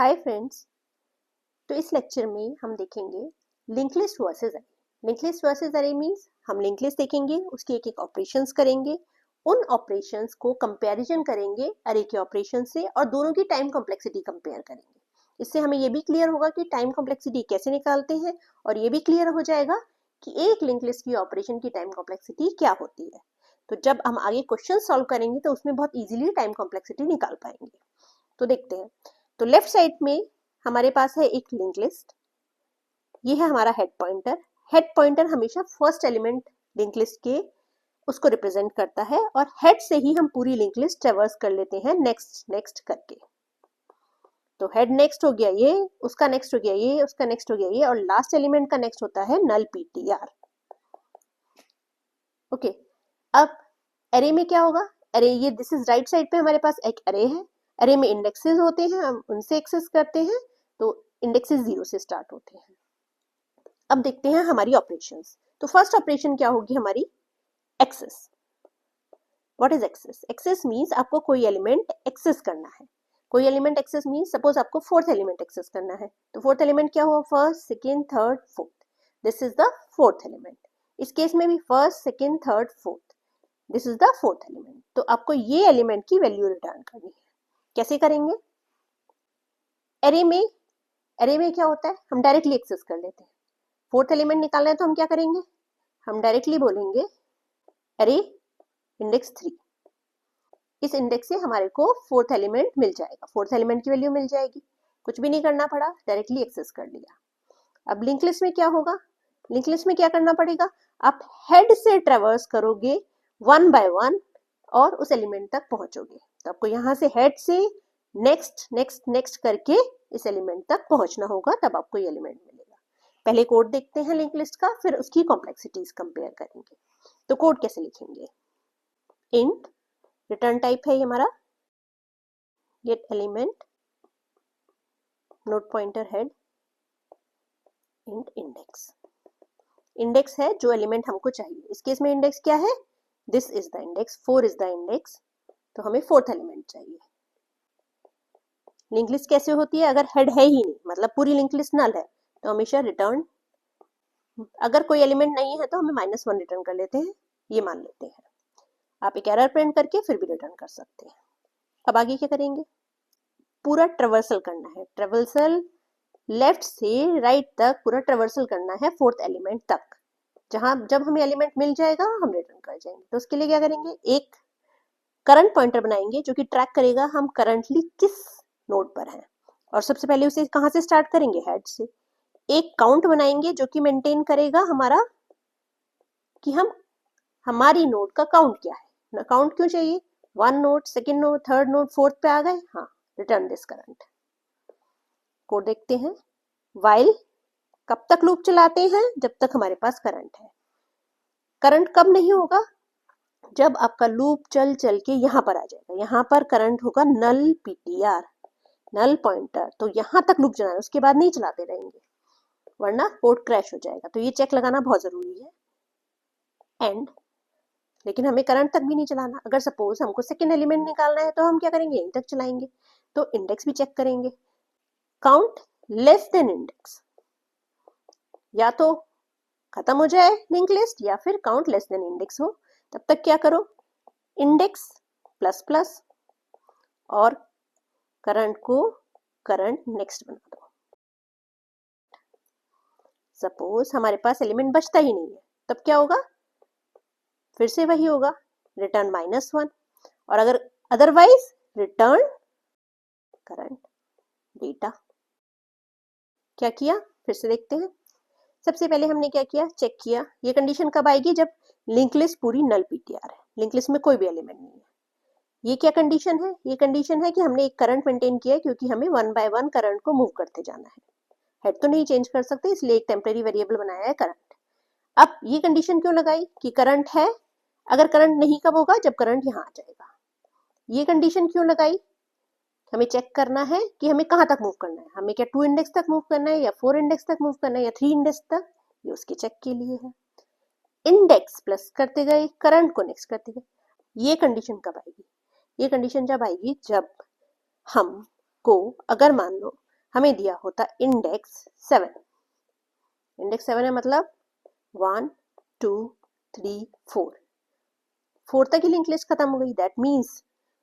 Hi friends. तो इस lecture में हम देखेंगे लिंक लिस्ट वर्सेस अरे। लिंक लिस्ट वर्सेस अरे मींस हम लिंक लिस्ट देखेंगे, उसके एक एक ऑपरेशंस करेंगे, उन ऑपरेशंस को कंपैरिजन करेंगे अरे के ऑपरेशन से और दोनों की टाइम कॉम्प्लेक्सिटी कंपेयर करेंगे। इससे हमें ये भी क्लियर होगा कि टाइम कॉम्प्लेक्सिटी कैसे निकालते हैं और ये भी क्लियर हो जाएगा कि एक लिंक लिस्ट की ऑपरेशन की टाइम कॉम्प्लेक्सिटी क्या होती है। तो जब हम आगे क्वेश्चन सॉल्व करेंगे तो उसमें बहुत इजीली टाइम कॉम्प्लेक्सिटी निकाल पाएंगे। तो देखते हैं। तो लेफ्ट साइड में हमारे पास है एक लिंक लिस्ट, ये है हमारा हेड पॉइंटर। हेड पॉइंटर हमेशा फर्स्ट एलिमेंट लिंक लिस्ट के उसको रिप्रेजेंट करता है और हेड से ही हम पूरी लिंक लिस्ट ट्रैवर्स कर लेते हैं नेक्स्ट नेक्स्ट करके। तो हेड नेक्स्ट हो गया ये, उसका नेक्स्ट हो गया ये, उसका नेक्स्ट हो गया ये और लास्ट एलिमेंट का नेक्स्ट होता है नल पीटीआर। ओके, अब अरे में क्या होगा? अरे ये दिस इज राइट साइड पे हमारे पास एक अरे है। अरे में इंडेक्सेस होते हैं, हम उनसे एक्सेस करते हैं, तो इंडेक्सेस 0 से स्टार्ट होते हैं। अब देखते हैं हमारी ऑपरेशंस। तो फर्स्ट ऑपरेशन क्या होगी हमारी? Access. What is access? Access means आपको कोई एलिमेंट एक्सेस करना है। कोई एलिमेंट एक्सेस मींस सपोज आपको फोर्थ एलिमेंट एक्सेस करना है, तो फोर्थ एलिमेंट क्या हुआ? First, second, third, fourth. This is the fourth element. इस केस में भी first, second, third, fourth, this is the fourth element. तो आपको ये एलिमेंट की वैल्यू रिटर्न करनी है। कैसे करेंगे? एरे में क्या होता है? हम डायरेक्टली एक्सेस कर लेते हैं। फोर्थ एलिमेंट निकालना है तो हम क्या करेंगे? हम डायरेक्टली बोलेंगे एरे इंडेक्स 3। इस इंडेक्स से हमारे को फोर्थ एलिमेंट मिल जाएगा, फोर्थ एलिमेंट की वैल्यू मिल जाएगी। कुछ भी नहीं करना पड़ा, डायरेक्टली एक्सेस कर लिया। अब लिंक लिस्ट में क्या होगा? लिंक लिस्ट में क्या करना पड़ेगा? आप हेड से ट्रेवर्स करोगे वन बाय वन और उस एलिमेंट तक पहुंचोगे। तो आपको यहाँ से हेड से नेक्स्ट नेक्स्ट नेक्स्ट करके इस एलिमेंट तक पहुंचना होगा, तब आपको ये एलिमेंट मिलेगा। पहले कोड देखते हैं लिंक लिस्ट का, फिर उसकी कॉम्प्लेक्सिटीज कंपेयर करेंगे। तो कोड कैसे लिखेंगे? इंट रिटर्न टाइप है ये हमारा, gate element node pointer head int index. Index है जो एलिमेंट हमको चाहिए। इस केस में इंडेक्स क्या है? This is the index, 4 is the index, तो हमें फोर्थ एलिमेंट चाहिए। लिंक लिस्ट कैसे होती है? अगर हेड है ही नहीं, मतलब पूरी लिंक लिस्ट नल है, तो हमेशा रिटर्न, अगर कोई एलिमेंट नहीं है तो हमें -1 रिटर्न कर लेते हैं, ये मान लेते हैं। आप एक एरर प्रिंट करके फिर भी रिटर्न कर सकते हैं। अब आगे क्या करेंगे? पूरा ट्रेवर्सल करना है। ट्रेवर्सल लेफ्ट से राइट तक पूरा ट्रेवर्सल करना है फोर्थ एलिमेंट तक। जहां जब हमें एलिमेंट मिल जाएगा हम रिटर्न कर जाएंगे। तो उसके लिए क्या करेंगे? एक करंट पॉइंटर बनाएंगे जो कि ट्रैक करेगा हम करंटली किस नोड पर हैं, और सबसे पहले उसे कहां से स्टार्ट करेंगे? हेड से। एक काउंट बनाएंगे जो कि मेंटेन करेगा हमारा कि हम हमारी नोड का काउंट क्या है ना। काउंट क्यों चाहिए? 1 node, second node, third node, fourth पे आ गए, हाँ, रिटर्न दिस करंट। कोड देखते हैं। व्हाइल कब तक लूप चलाते हैं? जब तक हमारे पास करंट है। करंट कब नहीं होगा? जब आपका लूप चल चल के यहाँ पर आ जाएगा। यहाँ पर करंट होगा नल पीटीआर, नल पॉइंटर, तो यहाँ तक लूप चलाना है, उसके बाद नहीं चलाते रहेंगे वरना कोड क्रैश हो जाएगा। तो ये चेक लगाना बहुत जरूरी है। एंड लेकिन हमें करंट तक भी नहीं चलाना। अगर सपोज हमको सेकेंड एलिमेंट निकालना है तो हम क्या करेंगे? यहीं तक चलाएंगे। तो इंडेक्स भी चेक करेंगे। काउंट लेस देन इंडेक्स, या तो खत्म हो जाए लिंक लिस्ट या फिर काउंट लेस देन इंडेक्स हो, तब तक क्या करो? इंडेक्स प्लस प्लस और करंट को करंट नेक्स्ट बना दो। सपोज हमारे पास एलिमेंट बचता ही नहीं है, तब क्या होगा? फिर से वही होगा, रिटर्न -1, और अगर अदरवाइज रिटर्न करंट डेटा। क्या किया? फिर से देखते हैं। सबसे पहले हमने क्या किया? चेक किया ये कंडीशन कब आएगी? जब लिंक लिस्ट पूरी नल पीटीआर है, लिंक लिस्ट में कोई भी एलिमेंट नहीं है। ये क्या कंडीशन है? ये कंडीशन है कि हमने एक करंट मेंटेन किया है, क्योंकि हमें 1 बाय 1 करंट को मूव करते जाना है। हेड तो नहीं चेंज कर सकते, इसलिए एक टेम्परेरी वेरिएबल बनाया है करंट। अब ये कंडीशन क्यों लगाई कि करंट है? अगर करंट नहीं कब होगा? जब करंट यहाँ आ जाएगा। ये कंडीशन क्यों लगाई? हमें चेक करना है कि हमें कहाँ तक मूव करना है। हमें क्या 2 इंडेक्स तक मूव करना है, या 4 इंडेक्स तक मूव करना है, या 3 इंडेक्स तक? ये उसके चेक के लिए है। इंडेक्स प्लस करते गए, करंट को नेक्स्ट करते गए। ये कंडीशन कब आएगी? ये कंडीशन जब आएगी जब हमको, अगर मान लो हमें दिया होता इंडेक्स 7। इंडेक्स 7 है मतलब 1 2 3 4, 4 तक ही लिंक लिस्ट खत्म हो गई। दैट मीन्स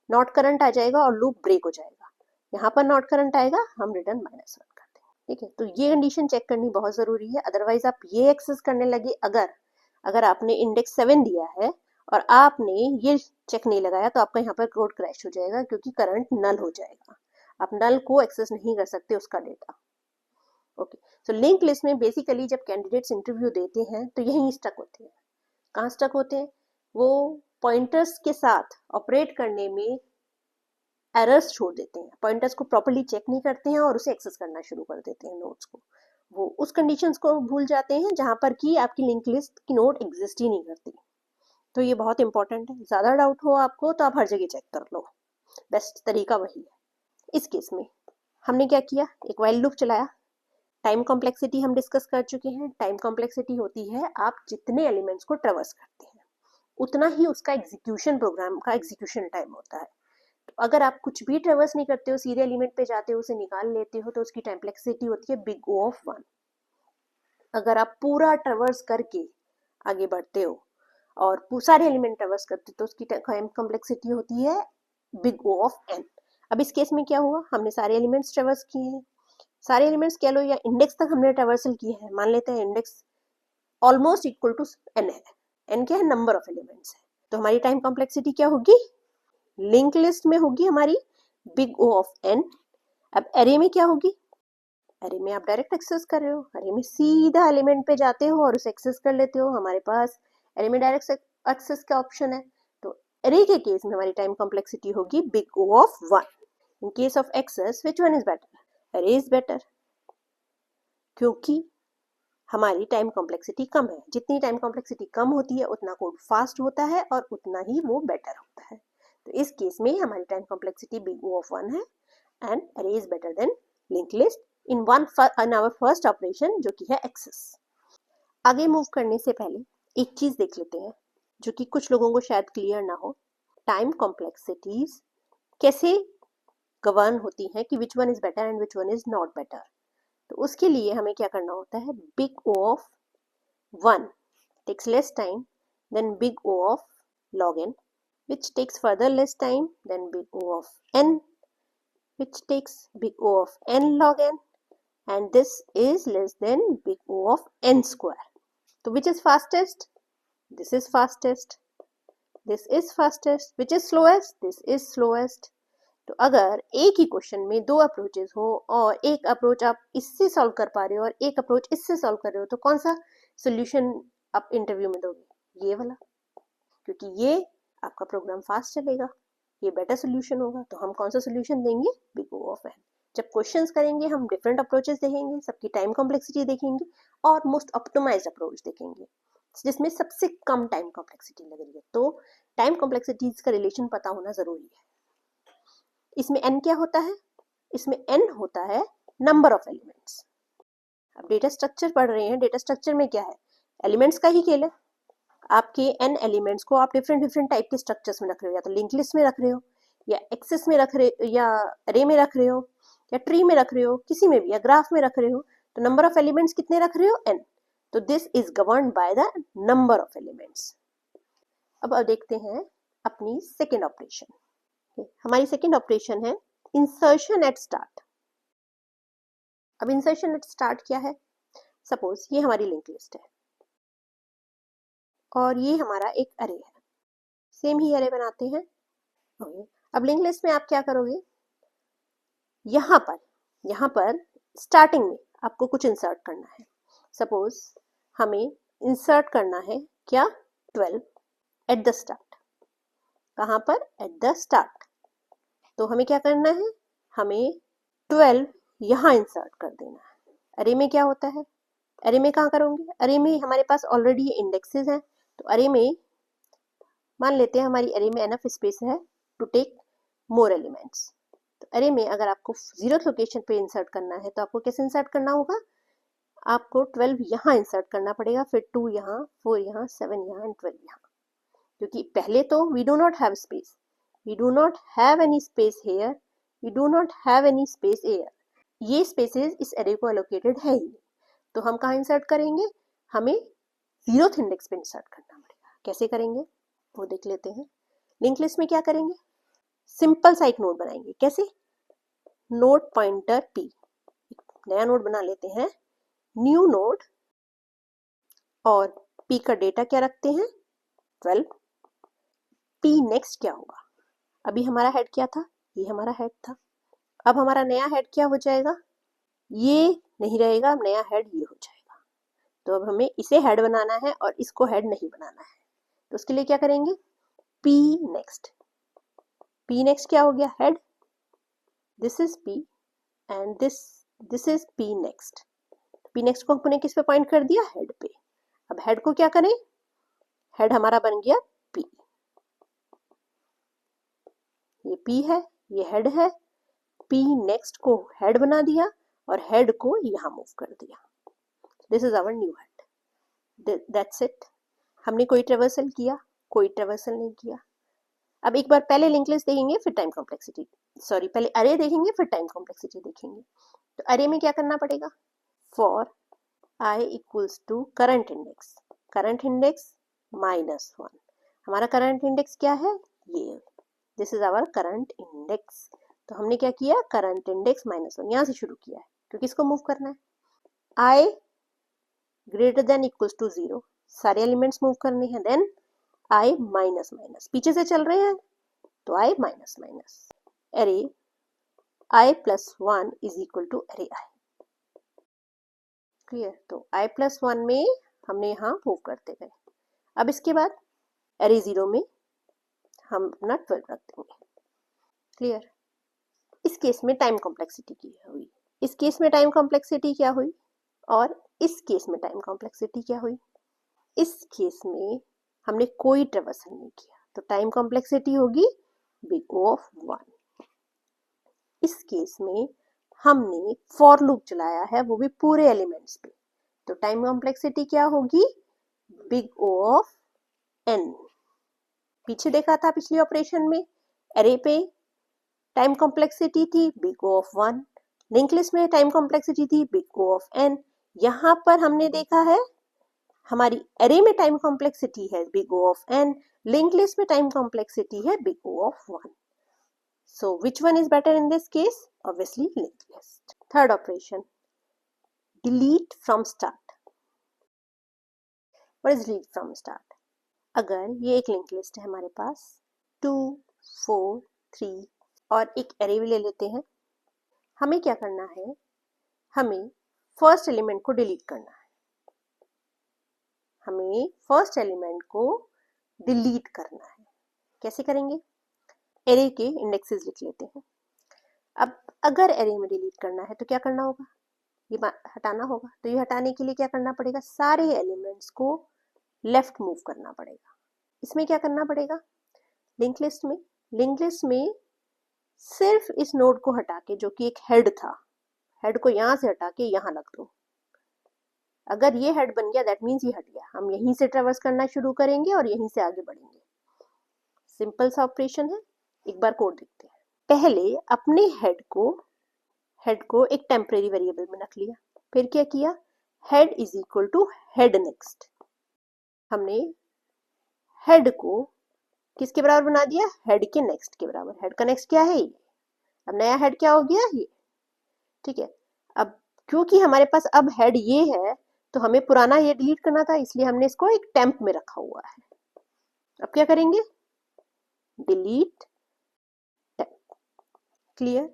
नॉट करंट आ जाएगा और लूप ब्रेक हो जाएगा। यहाँ पर नॉट करंट आएगा, हम रिटर्न -1 कर देंगे। ठीक है, तो ये कंडीशन चेक करनी बहुत जरूरी है, अदरवाइज आप ये एक्सेस करने लगे अगर आपने इंडेक्स 7 दिया है और आपने ये चेक नहीं लगाया तो आपका यहाँ पर कोड क्रैश हो जाएगा, क्योंकि करंट नल हो जाएगा। आप नल को एक्सेस नहीं कर सकते उसका data. Okay, so link list में बेसिकली जब कैंडिडेट्स इंटरव्यू देते हैं तो यहीं स्टक होते हैं। कहाँ स्टक होते हैं? वो पॉइंटर्स के साथ ऑपरेट करने में एरर्स छोड़ देते हैं, पॉइंटर्स को प्रॉपर्ली चेक नहीं करते हैं और उसे एक्सेस करना शुरू कर देते हैं नोट्स को। वो उस कंडीशंस को भूल जाते हैं जहां पर कि आपकी लिंक लिस्ट की नोट एग्जिस्ट ही नहीं करती। तो ये बहुत इंपॉर्टेंट है। ज़्यादा डाउट हो आपको तो आप हर जगह चेक कर लो, बेस्ट तरीका वही है। इस केस में हमने क्या किया, एक व्हाइल लूप चलाया। टाइम कॉम्प्लेक्सिटी हम डिस्कस कर चुके हैं। टाइम कॉम्प्लेक्सिटी होती है आप जितने एलिमेंट्स को ट्रेवर्स करते हैं उतना ही उसका एग्जीक्यूशन, प्रोग्राम का एग्जीक्यूशन टाइम होता है। तो अगर आप कुछ भी ट्रेवर्स नहीं करते हो, सीधे एलिमेंट पे जाते हो, उसे निकाल लेते हो, तो उसकी टाइम कॉम्प्लेक्सिटी होती है बिग O ऑफ 1। अगर आप पूरा ट्रेवर्स करके आगे बढ़ते हो और सारे एलिमेंट ट्रेवर्स करते हो तो उसकी टाइम कॉम्प्लेक्सिटी होती है बिग O ऑफ n। अब इस केस में क्या हुआ, हमने सारे एलिमेंट्स ट्रेवर्स किए हैं, सारे एलिमेंट्स कह लो या इंडेक्स तक हमने ट्रेवर्सल किए हैं। मान लेते हैं index almost equal to n है। n क्या है? नंबर ऑफ एलिमेंट्स है। तो हमारी टाइम कॉम्प्लेक्सिटी क्या होगी? लिंक लिस्ट में होगी हमारी बिग O ऑफ n। अब एरे में क्या होगी? एरे में आप डायरेक्ट एक्सेस कर रहे हो, एरे में सीधा एलिमेंट पे जाते हो और उसे एक्सेस कर लेते हो। हमारे पास एरे में डायरेक्ट एक्सेस का ऑप्शन है। तो एरे के केस में हमारी टाइम कॉम्प्लेक्सिटी होगी big O of 1। In case of access which one is better? Array is better, क्योंकि हमारी टाइम कॉम्प्लेक्सिटी कम है। जितनी टाइम कॉम्प्लेक्सिटी कम होती है उतना कोड फास्ट होता है और उतना ही वो बेटर होता है। तो इस केस में हमारी time complexity big O of 1 है and array is better than link list in our first operation, जो कि है एक्सेस। आगे मूव करने से पहले एक चीज देख लेते हैं जो कि कुछ लोगों को शायद क्लियर ना हो। टाइम कॉम्प्लेक्सिटीज कैसे गवर्न होती हैं कि विच one is better and which one is not better. तो उसके लिए हमें क्या करना होता है, big O of 1 takes less time than big O of log n, which takes further less time than big O of n, which takes big O of n log n, and this is less than big O of n square. So which is fastest? This is fastest. This is fastest. Which is slowest? This is slowest. तो अगर एक ही question में दो approaches हो और एक approach आप इससे सॉल्व कर पा रहे हो और एक अप्रोच इससे सॉल्व कर रहे हो, तो कौन सा सोल्यूशन आप इंटरव्यू में दोगे? ये वाला, क्योंकि ये आपका प्रोग्राम फास्ट चलेगा, ये बेटर सोल्यूशन होगा। तो हम कौन सा सोल्यूशन देंगे? Big O of n। जब क्वेश्चंस करेंगे हम डिफरेंट अप्रोचेस देखेंगे, सबकी टाइम कॉम्प्लेक्सिटी देखेंगे और मोस्ट ऑप्टिमाइज्ड अप्रोच देखेंगे जिसमें सबसे कम टाइम कॉम्प्लेक्सिटी लग रही है। तो टाइम कॉम्प्लेक्सिटीज का रिलेशन पता होना जरूरी है। इसमें n क्या होता है? इसमें n होता है नंबर ऑफ एलिमेंट्स। अब डेटा स्ट्रक्चर पढ़ रहे हैं, डेटा स्ट्रक्चर में क्या है? एलिमेंट्स का ही खेल है। आपके n एलिमेंट्स को आप डिफरेंट टाइप के स्ट्रक्चर्स में रख रहे हो, या तो लिंक लिस्ट में रख रहे हो, या एक्सेस में रख रहे हो, या अरे में रख रहे हो, या ट्री में रख रहे हो, किसी में भी, या ग्राफ में रख रहे हो। तो नंबर ऑफ एलिमेंट्स कितने रख रहे हो? n। तो this is governed by the number of elements. अब देखते हैं अपनी सेकेंड ऑपरेशन। हमारी सेकेंड ऑपरेशन है इंसर्शन एट स्टार्ट। अब इंसर्शन एट स्टार्ट क्या है? सपोज ये हमारी लिंक लिस्ट है और ये हमारा एक अरे है, सेम ही अरे बनाते हैं। अब लिंक लिस्ट में आप क्या करोगे, यहाँ पर स्टार्टिंग में आपको कुछ इंसर्ट करना है। सपोज हमें इंसर्ट करना है क्या? 12 एट द स्टार्ट। कहाँ पर? At the start. तो हमें क्या करना है, हमें 12 यहाँ इंसर्ट कर देना है। अरे में क्या होता है? अरे में कहाँ करोगे? अरे में हमारे पास ऑलरेडी इंडेक्सेस हैं, तो अरे में मान लेते हैं हमारी अरे में एनफ स्पेस है टू टेक मोर एलिमेंट्स। तो अरे में अगर आपको 0th लोकेशन पे इंसर्ट करना है तो आपको कैसे इंसर्ट करना होगा? आपको 12 यहाँ इंसर्ट करना पड़ेगा, फिर 2 यहाँ, 4 यहाँ, 7 यहाँ एंड 12 यहाँ, क्योंकि पहले तो we do not have space, we do not have any space here, we do not have any space here. ये स्पेसेस इस एरे को एलोकेटेड है ही नहीं, तो हम कहाँ इंसर्ट करेंगे, हमें 0th इंडेक्स पे इंसर्ट करना पड़ेगा। कैसे करेंगे वो देख लेते हैं। लिंक लिस्ट में क्या करेंगे, सिंपल सा एक नोड बनाएंगे। कैसे, नोड पॉइंटर p, नया नोड बना लेते हैं, न्यू नोड, और p का डेटा क्या रखते हैं 12। p नेक्स्ट क्या होगा, अभी हमारा हेड क्या था, ये हमारा हेड था, अब हमारा नया हेड क्या हो जाएगा, ये नहीं रहेगा, नया हेड ये हो जाएगा। तो अब हमें इसे हेड बनाना है और इसको हेड नहीं बनाना है, तो उसके लिए क्या करेंगे, p नेक्स्ट। p नेक्स्ट क्या हो गया, head, this is p and this is p next. p next को हमने किस पे पॉइंट कर दिया, हेड पे। अब हेड को क्या करें, हेड हमारा बन गया p, ये p है, ये हेड है, p नेक्स्ट को हेड बना दिया और हेड को यहाँ मूव कर दिया। This is our new head, that's it. हमने कोई ट्रेवर्सल किया, कोई ट्रेवर्सल नहीं किया। अब एक बार पहले लिंक लिस्ट देखेंगे, फिर टाइम कॉम्प्लेक्सिटी, सॉरी पहले अरे देखेंगे फिर टाइम कॉम्प्लेक्सिटी देखेंगे। तो अरे में क्या करना पड़ेगा, for i equals to current index, current index -1। हमारा करंट इंडेक्स क्या है, ये, this is our current index. तो हमने क्या किया, करंट इंडेक्स -1 यहाँ से शुरू किया है क्योंकि इसको मूव करना है। i greater than equals to 0, सारे एलिमेंट्स मूव करने हैं, देन i माइनस माइनस, पीछे से चल रहे हैं तो i minus minus, array i plus 1 is equal to array i। Clear, तो i प्लस 1 में हमने यहाँ मूव करते गए। अब इसके बाद अरे 0 में हम अपना 12 रख देंगे। क्लियर, इस केस में टाइम कॉम्प्लेक्सिटी की हुई, इस केस में टाइम कॉम्प्लेक्सिटी क्या हुई, और इस केस में टाइम कॉम्प्लेक्सिटी क्या हुई। इस केस में हमने कोई ट्रेवर्सल नहीं किया तो टाइम कॉम्प्लेक्सिटी होगी बिग O ऑफ 1। इस केस में हमने फॉर लूप चलाया है, वो भी पूरे एलिमेंट्स पे, तो टाइम कॉम्प्लेक्सिटी क्या होगी, बिग O ऑफ n। पीछे देखा था पिछली ऑपरेशन में, एरे पे टाइम कॉम्प्लेक्सिटी थी big O of 1, link list में टाइम कॉम्प्लेक्सिटी थी बिग O ऑफ n। यहाँ पर हमने देखा है हमारी एरे में टाइम कॉम्प्लेक्सिटी है big O of n, link list में टाइम कॉम्प्लेक्सिटी है big O of 1। So which one is better in this case? Obviously linked list. Third operation, delete from start. What is delete from start? अगर ये एक link list है हमारे पास 2, 4, 3 और एक array भी ले लेते हैं, हमें क्या करना है, हमें फर्स्ट एलिमेंट को डिलीट करना है, हमें फर्स्ट एलिमेंट को डिलीट करना है। कैसे करेंगे, एरे के इंडेक्सेस लिख लेते हैं। अब अगर एरे में डिलीट करना है तो क्या करना होगा, ये हटाना होगा, तो ये हटाने के लिए क्या करना पड़ेगा, सारे एलिमेंट्स को लेफ्ट मूव करना पड़ेगा। इसमें क्या करना पड़ेगा, लिंक लिस्ट में सिर्फ इस नोड को हटा के, जो कि एक हेड था, हेड को यहाँ से हटा के यहाँ रख दो। अगर ये हेड बन गया दैट मीन्स ये हट गया, हम यहीं से ट्रेवर्स करना शुरू करेंगे और यहीं से आगे बढ़ेंगे। सिंपल सा ऑपरेशन है, एक बार कोड देखते हैं। पहले अपने हेड को एक टेम्परेरी वेरिएबल में रख लिया, फिर क्या किया, head is equal to head next. हमने हेड को किसके बराबर बना दिया, हेड के नेक्स्ट के बराबर। हेड का नेक्स्ट क्या है, ये। अब नया हेड क्या हो गया, ये। ठीक है, अब क्योंकि हमारे पास अब हेड ये है तो हमें पुराना ये डिलीट करना था, इसलिए हमने इसको एक टेम्प में रखा हुआ है। अब क्या करेंगे, delete temp. Clear,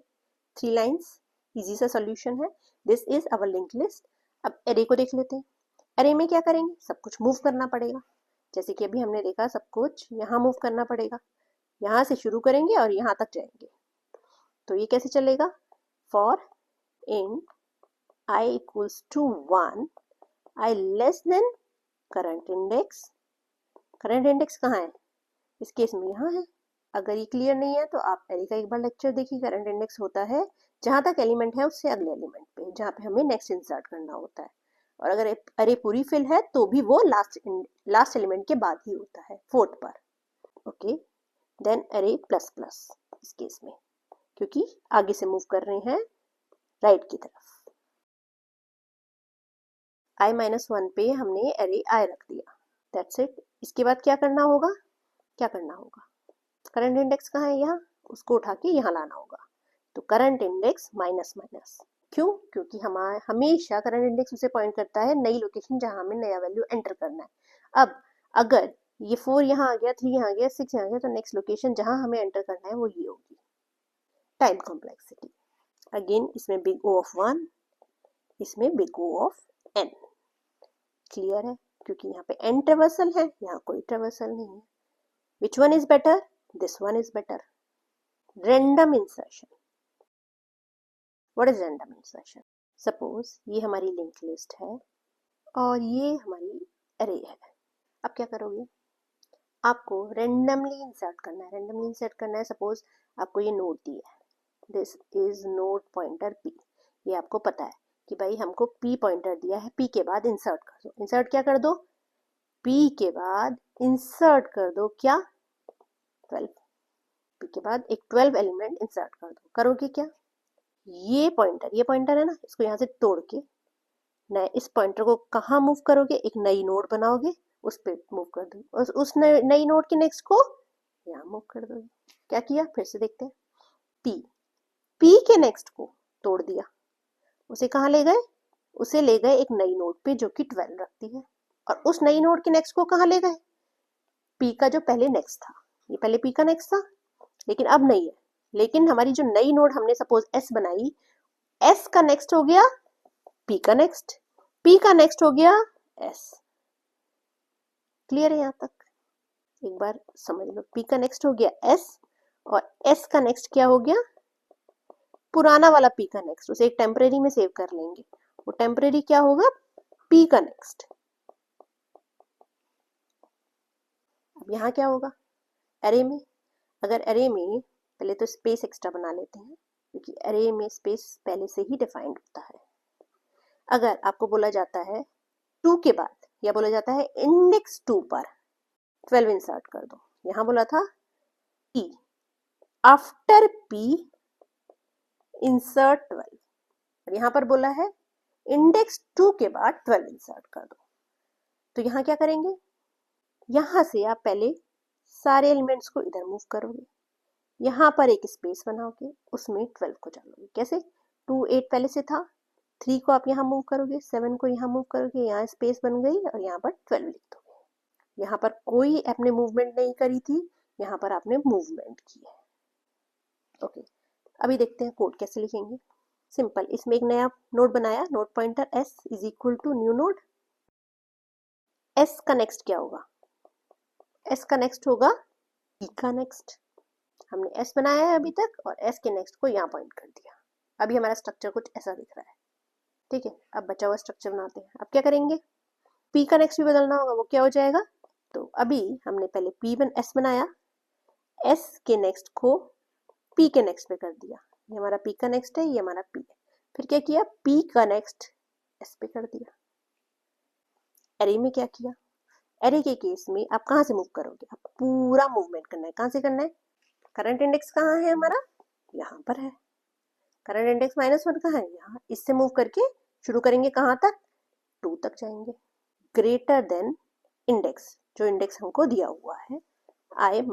3 lines, easy सा सॉल्यूशन है। This is our link list. अब एरे को देख लेते हैं। एरे में क्या करेंगे, सब कुछ मूव करना पड़ेगा, जैसे कि अभी हमने देखा सब कुछ यहाँ मूव करना पड़ेगा। यहाँ से शुरू करेंगे और यहाँ तक जाएंगे, तो ये कैसे चलेगा, for in i equals to 1, i less than current index. Current index कहाँ है, इस केस में यहाँ है। अगर ये क्लियर नहीं है तो आप एरे का एक बार लेक्चर देखिए। करंट इंडेक्स होता है जहाँ तक एलिमेंट है उससे अगले एलिमेंट पे, जहाँ पे हमें नेक्स्ट इंसर्ट करना होता है। और अगर अरे पूरी फिल है तो भी वो लास्ट एलिमेंट के बाद ही होता है, 4th पर। ओके, देन अरे प्लस प्लस इस केस में, क्योंकि आगे से मूव कर रहे हैं राइट की तरफ। i-1 पे हमने एरे i रख दिया, दैट्स इट। इसके बाद क्या करना होगा, करंट इंडेक्स कहाँ है, यहाँ, उसको उठा के यहाँ लाना होगा। तो करंट इंडेक्स माइनस माइनस, क्यों, क्योंकि हमारा हमेशा करंट इंडेक्स उसे पॉइंट करता है नई लोकेशन जहाँ हमें नया वैल्यू एंटर करना है। अब अगर ये 4 यहाँ आ गया, 3 यहाँ आ गया, 6 यहाँ आ गया, तो नेक्स्ट लोकेशन जहाँ हमें एंटर करना है वो ये होगी। टाइम कॉम्प्लेक्सिटी, अगेन इसमें बिग O ऑफ 1, इसमें big O of n। Clear है, क्योंकि यहाँ पे n ट्रेवर्सल है, यहाँ कोई ट्रेवर्सल नहीं है। विच one is better, this one is better. Random insertion, what is random insertion? Suppose ये हमारी लिंक लिस्ट है और ये हमारी अरे है। अब क्या करोगे, आपको रेंडमली इंसर्ट करना है, रेंडमली इंसर्ट करना है। सपोज आपको ये नोड दिया है, this is node pointer p, ये आपको पता है कि भाई हमको p पॉइंटर दिया है, p के बाद इंसर्ट कर दो। इंसर्ट क्या कर दो, p के बाद इंसर्ट कर दो क्या, 12, p के बाद एक 12 एलिमेंट इंसर्ट कर दो। करोगे क्या, ये पॉइंटर है ना, इसको यहाँ से तोड़ के नए इस पॉइंटर को कहाँ मूव करोगे, एक नई नोड बनाओगे, उस पे मूव कर दो, और उस नई नोड के नेक्स्ट को यहाँ मूव कर दोगे। क्या किया, फिर से देखते हैं। p के नेक्स्ट को तोड़ दिया, उसे कहाँ ले गए, उसे ले गए एक नई नोड पे जो कि 12 रखती है, और उस नई नोड के नेक्स्ट को कहाँ ले गए, p का जो पहले नेक्स्ट था, ये पहले p का नेक्स्ट था लेकिन अब नहीं है। लेकिन हमारी जो नई नोड हमने सपोज s बनाई, s का नेक्स्ट हो गया p का नेक्स्ट, p का नेक्स्ट हो गया s। क्लियर है यहाँ तक, एक बार समझ लो। p का नेक्स्ट हो गया s और s का नेक्स्ट क्या हो गया, पुराना वाला p का नेक्स्ट, उसे एक टेम्परेरी में सेव कर लेंगे, वो टेम्परेरी क्या होगा, p का नेक्स्ट। अब यहाँ क्या होगा, एरे में, अगर एरे में पहले तो स्पेस एक्स्ट्रा बना लेते हैं क्योंकि एरे में स्पेस पहले से ही डिफाइंड होता है। अगर आपको बोला जाता है 2 के बाद, या बोला जाता है इंडेक्स 2 पर 12 इंसर्ट कर दो, यहाँ बोला था p, आफ्टर p इंसर्ट 12, और यहाँ पर बोला है इंडेक्स 2 के बाद 12 इंसर्ट कर दो। तो यहाँ क्या करेंगे, यहाँ से आप पहले सारे एलिमेंट्स को इधर मूव करोगे, यहाँ पर एक स्पेस बनाओगे, उसमें 12 को डालोगे। कैसे, 2 8 पहले से था, 3 को आप यहाँ मूव करोगे, 7 को यहाँ मूव करोगे, यहाँ स्पेस बन गई और यहाँ पर 12 लिख दोगे। यहाँ पर कोई आपने मूवमेंट नहीं करी थी, यहाँ पर आपने मूवमेंट की है। ओके, अभी देखते हैं कोड कैसे लिखेंगे। सिंपल, इसमें एक नया नोड बनाया, node pointer s is equal to new node. s का नेक्स्ट क्या होगा, s का नेक्स्ट होगा p का नेक्स्ट। हमने s बनाया है अभी तक और s के नेक्स्ट को यहाँ पॉइंट कर दिया। अभी हमारा स्ट्रक्चर कुछ ऐसा दिख रहा है, ठीक है। अब बचा हुआ स्ट्रक्चर बनाते हैं। अब क्या करेंगे, p का नेक्स्ट भी बदलना होगा, वो क्या हो जाएगा, तो अभी हमने पहले s बनाया, s के नेक्स्ट को p के नेक्स्ट पे कर दिया, ये हमारा p का नेक्स्ट है, ये हमारा p है। फिर क्या किया, p का नेक्स्ट s पे कर दिया। एरे में क्या किया, एरे के केस में आप कहाँ से मूव करोगे, आप पूरा मूवमेंट करना है। कहाँ से करना है, करंट इंडेक्स कहाँ है हमारा, यहाँ पर है। करंट इंडेक्स -1 कहाँ है, यहाँ। इससे मूव करके शुरू करेंगे कहाँ तक, 2 तक जाएंगे। ग्रेटर देन इंडेक्स, जो इंडेक्स हमको दिया हुआ है i-,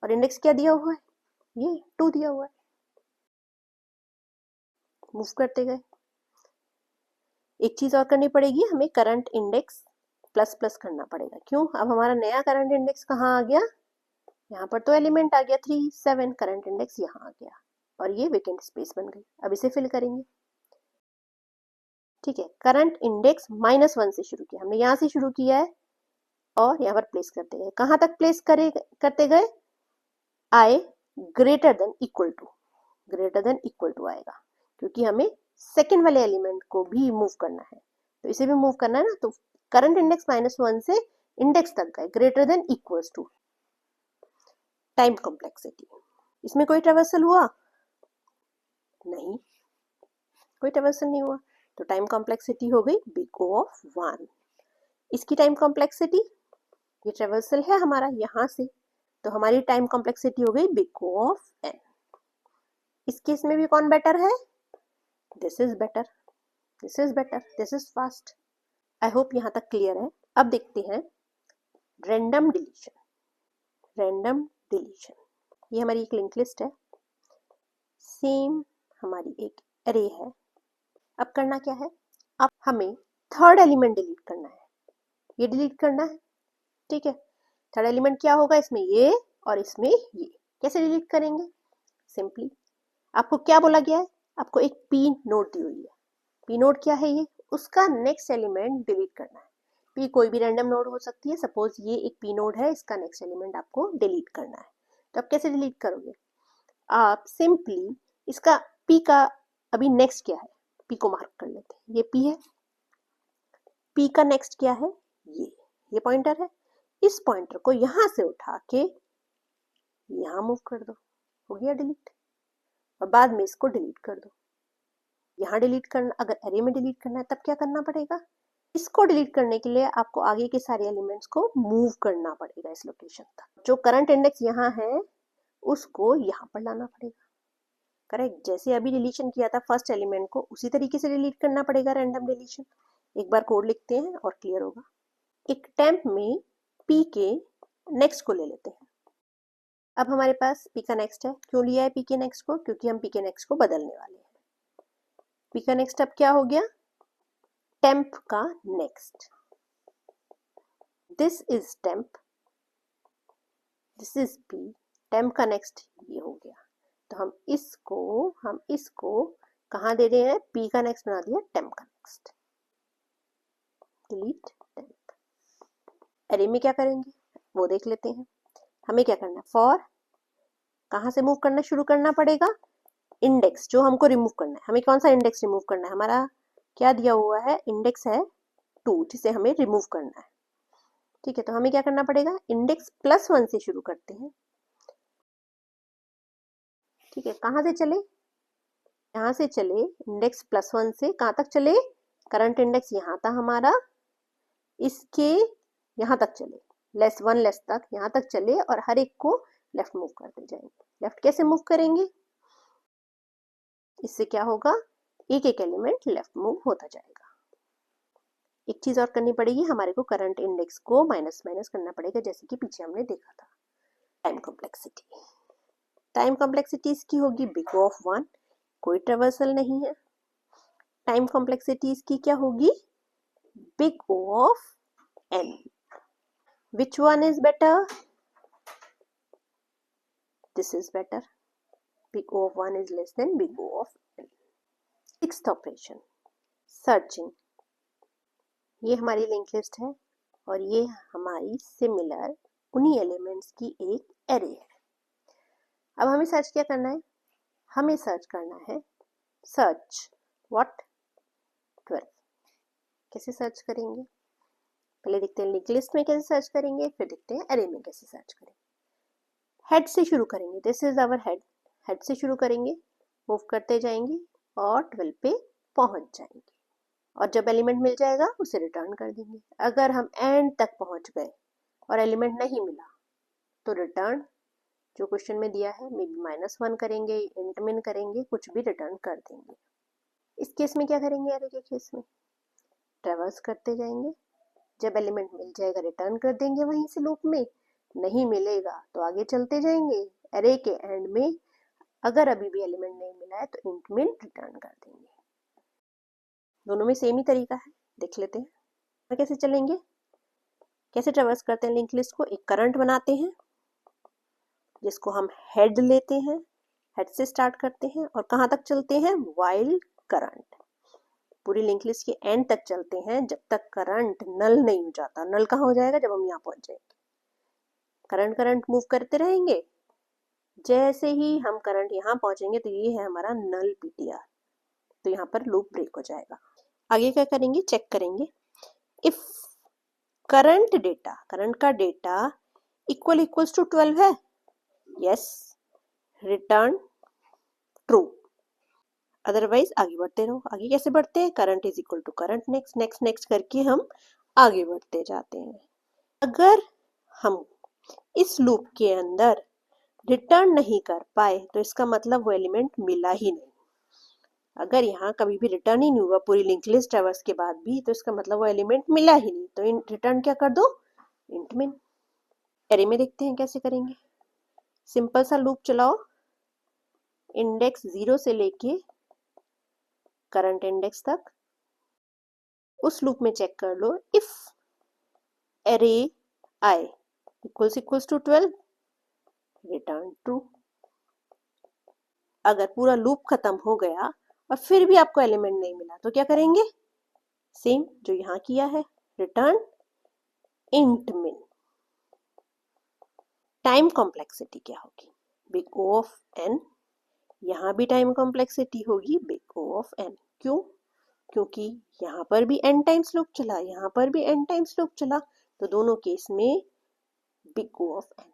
और इंडेक्स क्या दिया हुआ है, ये 2 दिया हुआ है। मूव करते गए। एक चीज और करनी पड़ेगी, हमें करंट इंडेक्स प्लस प्लस करना पड़ेगा। क्यों, अब हमारा नया करंट इंडेक्स कहाँ आ गया, यहाँ पर तो एलिमेंट आ गया 3 7, करंट इंडेक्स यहाँ आ गया और ये वेकेंट स्पेस बन गई। अब इसे फिल करेंगे, ठीक है। करंट इंडेक्स -1 से शुरू किया हमने, यहाँ से शुरू किया है और यहाँ पर प्लेस करते गए। कहाँ तक प्लेस करते गए, i greater than equal to आएगा, क्योंकि हमें सेकेंड वाले एलिमेंट को भी मूव करना है, तो इसे भी मूव करना है ना। तो करंट इंडेक्स -1 से इंडेक्स तक गए, greater than equals to. Time complexity, इसमें कोई ट्रेवर्सल हुआ नहीं, कोई ट्रेवर्सल नहीं हुआ, तो टाइम कॉम्प्लेक्सिटी हो गई बिग O ऑफ 1। इसकी टाइम कॉम्प्लेक्सिटी, ये ट्रेवर्सल है हमारा यहाँ से, तो हमारी टाइम कॉम्प्लेक्सिटी हो गई बिग O ऑफ n। इस केस में भी कौन बेटर है, this is better, this is better, this is fast. I hope यहाँ तक क्लियर है। अब देखते हैं रैंडम डिलीशन। रैंडम डिलीशन, ये हमारी एक लिंक लिस्ट है, सेम हमारी एक एरे है। अब करना क्या है, अब हमें थर्ड एलिमेंट डिलीट करना है, ये डिलीट करना है, ठीक है। थर्ड एलिमेंट क्या होगा, इसमें ये और इसमें ये। कैसे डिलीट करेंगे, सिंपली आपको क्या बोला गया है, आपको एक पी नोड दी हुई है। पी नोड क्या है, ये उसका नेक्स्ट एलिमेंट डिलीट करना है। पी कोई भी रैंडम नोड हो सकती है, सपोज ये एक पी नोड है, इसका नेक्स्ट एलिमेंट आपको डिलीट करना है। तो आप कैसे डिलीट करोगे, आप सिंपली इसका पी का अभी नेक्स्ट क्या है, पी को मार्क कर लेते हैं, ये पी है। पी का नेक्स्ट क्या है, ये पॉइंटर है। इस पॉइंटर को यहां से उठा के यहां मूव कर दो, हो गया डिलीट। और बाद में इसको डिलीट कर दो। यहाँ डिलीट करना, अगर एरे में डिलीट करना है तब क्या करना पड़ेगा, इसको डिलीट करने के लिए आपको आगे के सारे एलिमेंट्स को मूव करना पड़ेगा इस लोकेशन तक। जो करंट इंडेक्स यहाँ है उसको यहाँ पर लाना पड़ेगा, करेक्ट। जैसे अभी डिलीशन किया था फर्स्ट एलिमेंट को, उसी तरीके से डिलीट करना पड़ेगा रैंडम डिलीशन। एक बार कोड लिखते हैं और क्लियर होगा। एक टेम्प में पी के नेक्स्ट को ले लेते हैं। अब हमारे पास पी का नेक्स्ट है, क्यों लिया है पी के नेक्स्ट को, क्योंकि हम पी के नेक्स्ट को बदलने वाले हैं। पी का नेक्स्ट अब क्या हो गया, टेम्प का next. This is temp, this is P, temp का नेक्स्ट ये हो गया। तो हम इसको कहाँ दे रहे हैं, पी का नेक्स्ट बना दिया टेम्प का नेक्स्ट। Delete temp. एरे में क्या करेंगे वो देख लेते हैं। हमें क्या करना है, फॉर कहाँ से मूव करना शुरू करना पड़ेगा, इंडेक्स जो हमको रिमूव करना है। हमें कौन सा इंडेक्स रिमूव करना है, हमारा क्या दिया हुआ है, इंडेक्स है 2, जिसे हमें रिमूव करना है, ठीक है। तो हमें क्या करना पड़ेगा, इंडेक्स +1 से शुरू करते हैं, ठीक है। कहाँ से चले, यहाँ से चले, इंडेक्स +1 से कहाँ तक चले, करंट इंडेक्स यहाँ था हमारा, इसके यहाँ तक चले, >1 तक यहाँ तक चले, और हर एक को लेफ्ट मूव करते जाएंगे। लेफ्ट कैसे मूव करेंगे, इससे क्या होगा, एक एक एलिमेंट लेफ्ट मूव होता जाएगा। एक चीज और करनी पड़ेगी, हमारे को करंट इंडेक्स को माइनस माइनस करना पड़ेगा, जैसे कि पीछे हमने देखा था। टाइम कॉम्प्लेक्सिटी, टाइम कॉम्प्लेक्सिटी इसकी होगी बिग O ऑफ 1, कोई ट्रेवर्सल नहीं है। टाइम कॉम्प्लेक्सिटी इसकी क्या होगी, big O of n। Which one is better, this is better, big O of 1 is less than big O of n। Sixth operation, searching. ये हमारी लिंक लिस्ट है और ये हमारी सिमिलर उन्हीं एलिमेंट्स की एक एरे है। अब हमें सर्च क्या करना है, हमें सर्च करना है, सर्च व्हाट, 12। कैसे सर्च करेंगे, पहले देखते हैं लिंक लिस्ट में कैसे सर्च करेंगे, फिर देखते हैं एरे में कैसे सर्च करेंगे। हेड से शुरू करेंगे, this is our head, head से शुरू करेंगे, मूव करते जाएंगे और 12 पे पहुंच जाएंगे, और जब एलिमेंट मिल जाएगा उसे रिटर्न कर देंगे। अगर हम एंड तक पहुंच गए और एलिमेंट नहीं मिला तो रिटर्न जो क्वेश्चन में दिया है, मे बी -1 करेंगे, इंट मिन करेंगे, कुछ भी रिटर्न कर देंगे। इस केस में क्या करेंगे, एरे के केस में ट्रेवर्स करते जाएंगे, जब एलिमेंट मिल जाएगा रिटर्न कर देंगे वहीं से लूप में, नहीं मिलेगा तो आगे चलते जाएंगे। एरे के एंड में अगर अभी भी एलिमेंट नहीं मिला है तो इंट मिन रिटर्न कर देंगे। दोनों में सेम ही तरीका है, देख लेते हैं कैसे चलेंगे, कैसे ट्रेवर्स करते हैं लिंक लिस्ट को। एक करंट बनाते हैं जिसको हम हेड लेते हैं, हेड से स्टार्ट करते हैं और कहाँ तक चलते हैं, वाइल करंट। पूरी लिंक लिस्ट के एंड तक चलते हैं जब तक करंट नल नहीं हो जाता। नल कहाँ हो जाएगा, जब हम यहाँ पहुंच जाएंगे। करंट करंट मूव करते रहेंगे, जैसे ही हम करंट यहाँ पहुंचेंगे तो ये है हमारा नल PTR, तो यहाँ पर लूप ब्रेक हो जाएगा। आगे क्या करेंगे, चेक करेंगे, इफ करंट डेटा, करंट का डेटा इक्वल्स टू 12 है, यस, रिटर्न ट्रू, अदरवाइज आगे बढ़ते रहो। आगे कैसे बढ़ते हैं, current is equal to current next, next next करके हम आगे बढ़ते जाते हैं। अगर हम इस लूप के अंदर रिटर्न नहीं कर पाए तो इसका मतलब वो एलिमेंट मिला ही नहीं। अगर यहाँ कभी भी रिटर्न ही नहीं हुआ पूरी लिंक लिस्ट ट्रैवर्स के बाद भी, तो इसका मतलब वो एलिमेंट मिला ही नहीं, तो रिटर्न क्या कर दो, इंट मिन। एरे में देखते हैं कैसे करेंगे। सिंपल सा लूप चलाओ, इंडेक्स 0 से लेके करंट इंडेक्स तक। उस लूप में चेक कर लो, if array I equals to 12, return true. अगर पूरा लूप खत्म हो गया और फिर भी आपको एलिमेंट नहीं मिला तो क्या करेंगे, सेम जो यहाँ किया है, रिटर्न इंट मिन। टाइम कॉम्प्लेक्सिटी क्या होगी, बिग O ऑफ n। यहाँ भी टाइम कॉम्प्लेक्सिटी होगी बिग O ऑफ n। क्यों, क्योंकि यहाँ पर भी n टाइम्स लूप चला, यहाँ पर भी n टाइम्स लूप चला, तो दोनों केस में बिग O ऑफ n।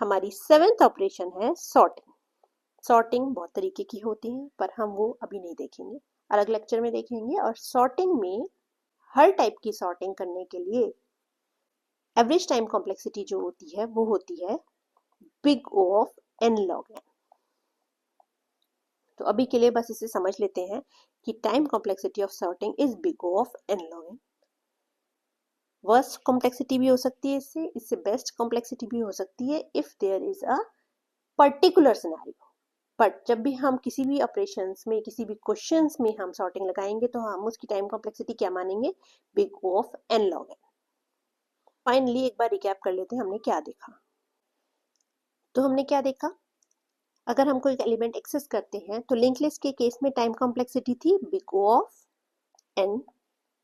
हमारी 7th ऑपरेशन है सॉर्टिंग। सॉर्टिंग बहुत तरीके की होती है, पर हम वो अभी नहीं देखेंगे, अलग लेक्चर में देखेंगे। और सॉर्टिंग में हर टाइप की सॉर्टिंग करने के लिए एवरेज टाइम कॉम्प्लेक्सिटी जो होती है वो होती है big O of n log n। तो अभी के लिए बस इसे समझ लेते हैं कि time complexity of sorting is big O of n log n। Worst complexity भी हो सकती है इससे बेस्ट कॉम्प्लेक्सिटी भी हो सकती है if there is a particular scenario. But जब भी हम किसी भी ऑपरेशंस में, किसी भी क्वेश्चंस में हम सॉर्टिंग लगाएंगे तो हम उसकी टाइम कॉम्प्लेक्सिटी क्या मानेंगे, big O of n log n। Finally एक बार रिकैप कर लेते हैं हमने क्या देखा। तो हमने क्या देखा, अगर हम कोई एलिमेंट एक्सेस करते हैं तो लिंक लिस्ट के केस में टाइम कॉम्प्लेक्सिटी थी big O of n,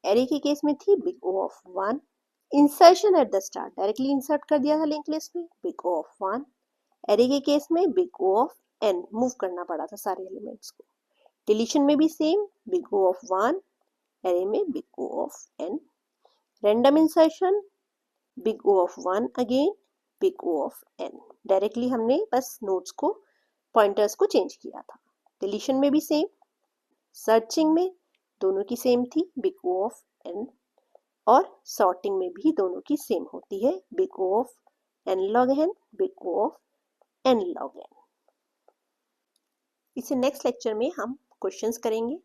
array के केस में थी big O of 1, insertion at the start directly insert कर दिया था लिंक लिस्ट में, बिग O ऑफ 1, एरे के केस में big O of n, move करना पड़ा था सारे एलिमेंट्स को। डिलीशन में भी same, big O of 1, array में big O of n। Random insertion big O of 1 again, big O of n। Directly हमने बस नोड्स को, पॉइंटर्स को चेंज किया था। डिलीशन में भी सेम, सर्चिंग में दोनों की सेम थी, बिग O ऑफ n। और सॉर्टिंग में भी दोनों की सेम होती है, big O of n log n, big O of n log n। इसे नेक्स्ट लेक्चर में हम क्वेश्चंस करेंगे,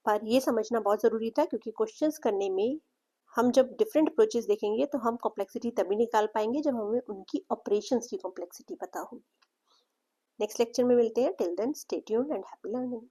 पर ये समझना बहुत ज़रूरी था क्योंकि क्वेश्चंस करने में हम जब डिफरेंट अप्रोचेस देखेंगे तो हम कॉम्प्लेक्सिटी तभी निकाल पाएंगे जब हमें उनकी ऑपरेशंस की कॉम्प्लेक्सिटी पता होगी। नेक्स्ट लेक्चर में मिलते हैं, till then stay tuned and happy learning.